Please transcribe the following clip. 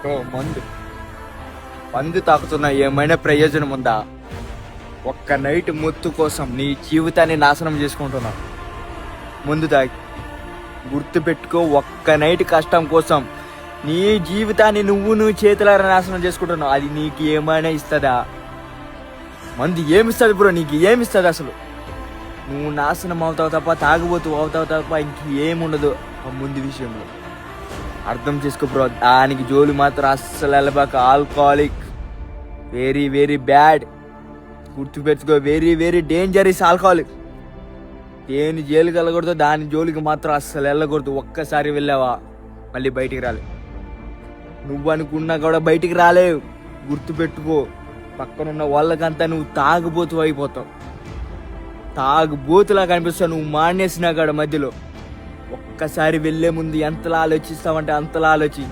ఓ మందు మందు తాకుతున్నా ఏమైనా ప్రయోజనం ఉందా? ఒక్క నైట్ ముత్తు కోసం నీ జీవితాన్ని నాశనం చేసుకుంటున్నావు. ముందు తాగి గుర్తు పెట్టుకో, ఒక్క నైట్ కష్టం కోసం నీ జీవితాన్ని నువ్వు చేతులారా నాశనం చేసుకుంటున్నావు. అది నీకు ఏమైనా ఇస్తుందా? మందు ఏమిస్తుంది బ్రో? నీకు ఏమిస్తుంది అసలు? నువ్వు నాశనం అవుతావు తప్ప, తాగుబోతు అవుతావు తప్ప ఇంకేముండదు ఆ ముందు విషయంలో. అర్థం చేసుకో బ్రో. దానికి జోలి మాత్రం అస్సలు వెళ్ళబాక. Alcoholic very very bad. గుర్తుపెట్టుకో, వెరీ వెరీ డేంజరస్ ఆల్కహాలిక్. దేని జైలుకి వెళ్ళకూడదు, దాని జోలికి మాత్రం అస్సలు వెళ్ళకూడదు. ఒక్కసారి వెళ్ళావా మళ్ళీ బయటికి రాలేవు. నువ్వు అనుకున్నా కూడా బయటికి రాలేవు. గుర్తుపెట్టుకో, పక్కనున్న వాళ్ళకంతా నువ్వు తాగుబోతు అయిపోతావు. తాగుబోతులా కనిపిస్తావు నువ్వు మానేసినా కాడ మధ్యలో. ఒక్కసారి వెళ్లే ముందు ఎంతలా ఆలోచిస్తావంటే అంతలా ఆలోచి.